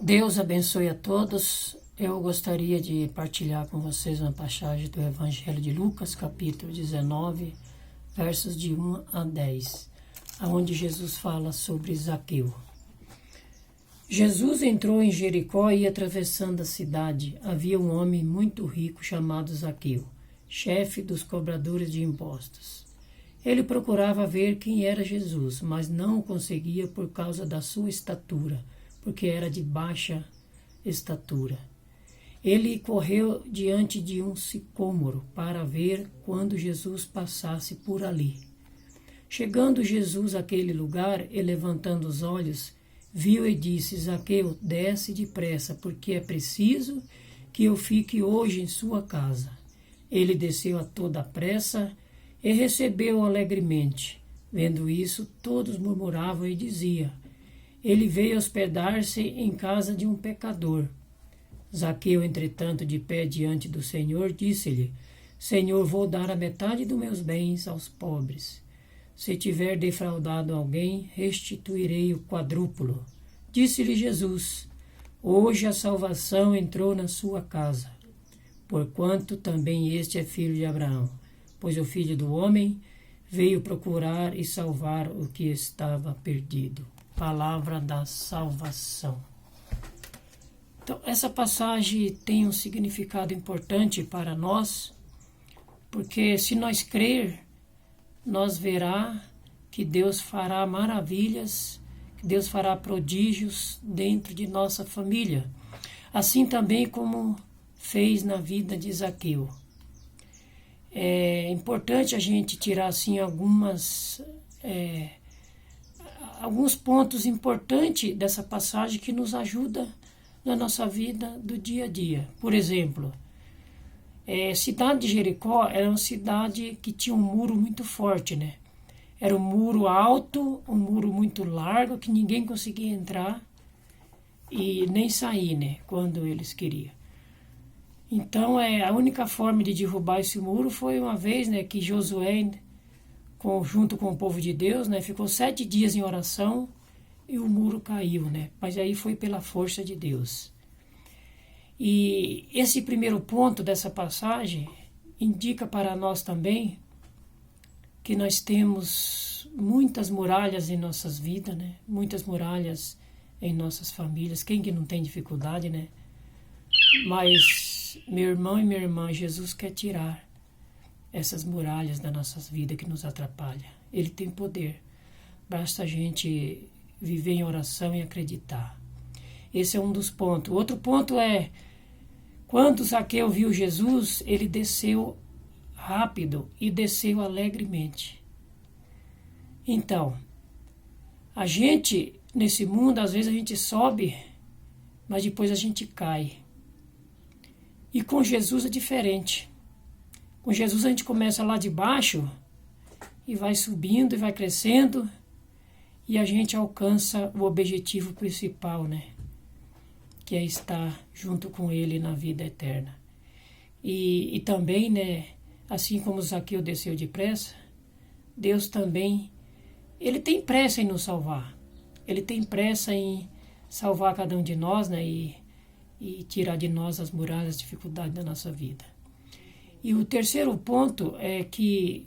Deus abençoe a todos. Eu gostaria de partilhar com vocês uma passagem do Evangelho de Lucas, capítulo 19, versos de 1 a 10, onde Jesus fala sobre Zaqueu. Jesus entrou em Jericó e, atravessando a cidade, havia um homem muito rico chamado Zaqueu, chefe dos cobradores de impostos. Ele procurava ver quem era Jesus, mas não o conseguia por causa da sua estatura, porque era de baixa estatura. Ele correu diante de um sicômoro para ver quando Jesus passasse por ali. Chegando Jesus àquele lugar e levantando os olhos, viu e disse: Zaqueu, desce depressa, porque é preciso que eu fique hoje em sua casa. Ele desceu a toda pressa e recebeu-o alegremente. Vendo isso, todos murmuravam e diziam: ele veio hospedar-se em casa de um pecador. Zaqueu, entretanto, de pé diante do Senhor, disse-lhe: Senhor, vou dar a metade dos meus bens aos pobres. Se tiver defraudado alguém, restituirei o quadrúplo. Disse-lhe Jesus: hoje a salvação entrou na sua casa, porquanto também este é filho de Abraão, pois o Filho do Homem veio procurar e salvar o que estava perdido. Palavra da salvação. Então, essa passagem tem um significado importante para nós, porque se nós crer, nós verá que Deus fará maravilhas, que Deus fará prodígios dentro de nossa família, assim também como fez na vida de Zaqueu. É importante a gente tirar assim alguns pontos importantes dessa passagem que nos ajuda na nossa vida do dia a dia. Por exemplo, cidade de Jericó era uma cidade que tinha um muro muito forte, né? Era um muro alto, um muro muito largo, que ninguém conseguia entrar e nem sair, né? Quando eles queriam. Então, a única forma de derrubar esse muro foi uma vez, né, que Josué, junto com o povo de Deus, né, ficou 7 dias em oração e o muro caiu, né? Mas aí foi pela força de Deus. E esse primeiro ponto dessa passagem indica para nós também que nós temos muitas muralhas em nossas vidas, né? Muitas muralhas em nossas famílias. Quem que não tem dificuldade, né? Mas, meu irmão e minha irmã, Jesus quer tirar essas muralhas das nossas vidas que nos atrapalham. Ele tem poder. Basta a gente viver em oração e acreditar. Esse é um dos pontos. Outro ponto é, quando Zaqueu viu Jesus, ele desceu rápido e desceu alegremente. Então, a gente, nesse mundo, às vezes a gente sobe, mas depois a gente cai. E com Jesus é diferente. Com Jesus a gente começa lá de baixo e vai subindo e vai crescendo e a gente alcança o objetivo principal, né? Que é estar junto com Ele na vida eterna. E também, né, assim como Zaqueu desceu depressa, Deus também, Ele tem pressa em nos salvar. Ele tem pressa em salvar cada um de nós, né, e tirar de nós as muralhas, as dificuldades da nossa vida. E o terceiro ponto é que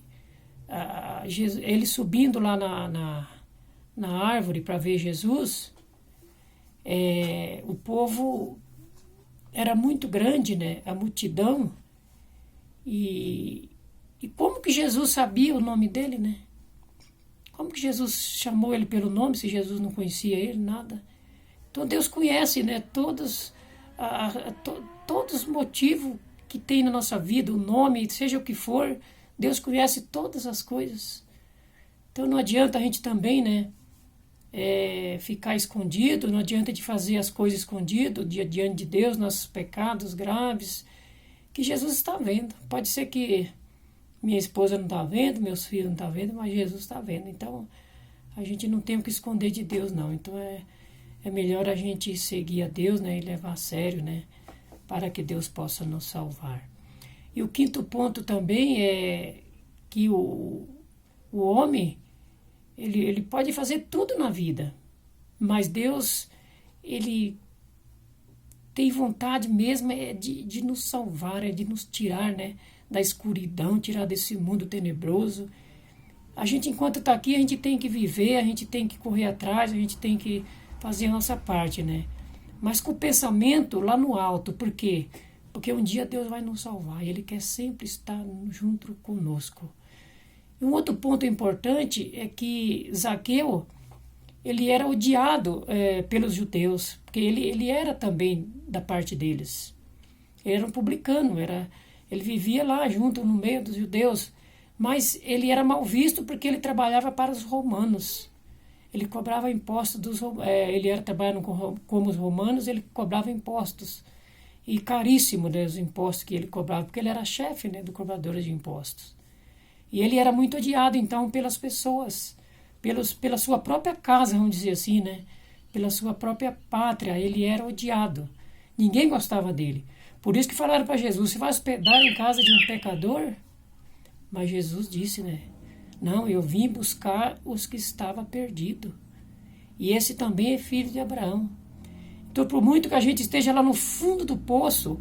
ele subindo lá na árvore para ver Jesus, o povo era muito grande, né? A multidão. E como que Jesus sabia o nome dele, né? Como que Jesus chamou ele pelo nome, se Jesus não conhecia ele, nada? Então Deus conhece, né? Todos os motivos que tem na nossa vida, o nome, seja o que for, Deus conhece todas as coisas. Então não adianta a gente também, né? Ficar escondido, não adianta de fazer as coisas escondido diante de Deus, nossos pecados graves, que Jesus está vendo. Pode ser que minha esposa não está vendo, meus filhos não estão vendo, mas Jesus está vendo. Então a gente não tem o que esconder de Deus, não. Então é melhor a gente seguir a Deus, né, e levar a sério, né, para que Deus possa nos salvar. E o quinto ponto também é que o homem, ele pode fazer tudo na vida, mas Deus, ele tem vontade mesmo de nos salvar, de nos tirar, né, da escuridão, tirar desse mundo tenebroso. A gente, enquanto está aqui, a gente tem que viver, a gente tem que correr atrás, a gente tem que fazer a nossa parte, né? Mas com o pensamento lá no alto. Por quê? Porque um dia Deus vai nos salvar e Ele quer sempre estar junto conosco. E um outro ponto importante é que Zaqueu, ele era odiado pelos judeus, porque ele era também da parte deles. Ele era um publicano, ele vivia lá junto no meio dos judeus, mas ele era mal visto porque ele trabalhava para os romanos. Ele cobrava impostos ele era trabalhando como os romanos, ele cobrava impostos. E caríssimo, né, os impostos que ele cobrava, porque ele era chefe, né, do cobrador de impostos. E ele era muito odiado, então, pelas pessoas, pela sua própria casa, vamos dizer assim, né? Pela sua própria pátria, ele era odiado. Ninguém gostava dele. Por isso que falaram para Jesus, você vai hospedar em casa de um pecador? Mas Jesus disse, né? Não, eu vim buscar os que estavam perdidos. E esse também é filho de Abraão. Então, por muito que a gente esteja lá no fundo do poço,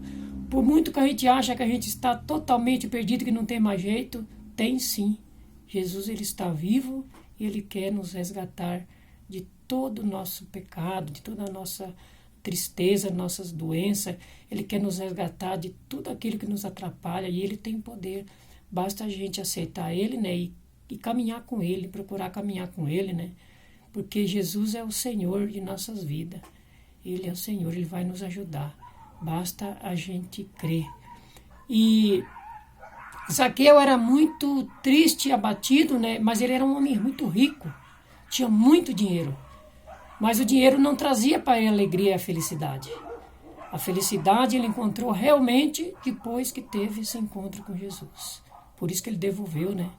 por muito que a gente acha que a gente está totalmente perdido, que não tem mais jeito, tem sim. Jesus, ele está vivo e ele quer nos resgatar de todo o nosso pecado, de toda a nossa tristeza, nossas doenças. Ele quer nos resgatar de tudo aquilo que nos atrapalha e ele tem poder. Basta a gente aceitar ele, né, e caminhar com ele, procurar caminhar com ele, né? Porque Jesus é o Senhor de nossas vidas. Ele é o Senhor, ele vai nos ajudar. Basta a gente crer. E Zaqueu era muito triste e abatido, né? Mas ele era um homem muito rico. Tinha muito dinheiro. Mas o dinheiro não trazia para ele a alegria e a felicidade. A felicidade ele encontrou realmente depois que teve esse encontro com Jesus. Por isso que ele devolveu, né,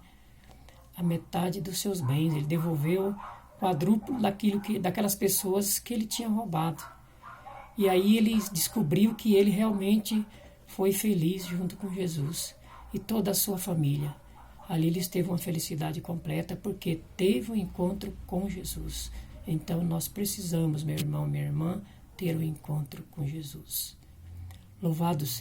a metade dos seus bens. Ele devolveu o quadruplo daquelas pessoas que ele tinha roubado. E aí ele descobriu que ele realmente foi feliz junto com Jesus e toda a sua família. Ali eles teve uma felicidade completa porque teve um encontro com Jesus. Então nós precisamos, meu irmão, minha irmã, ter um encontro com Jesus. Louvado seja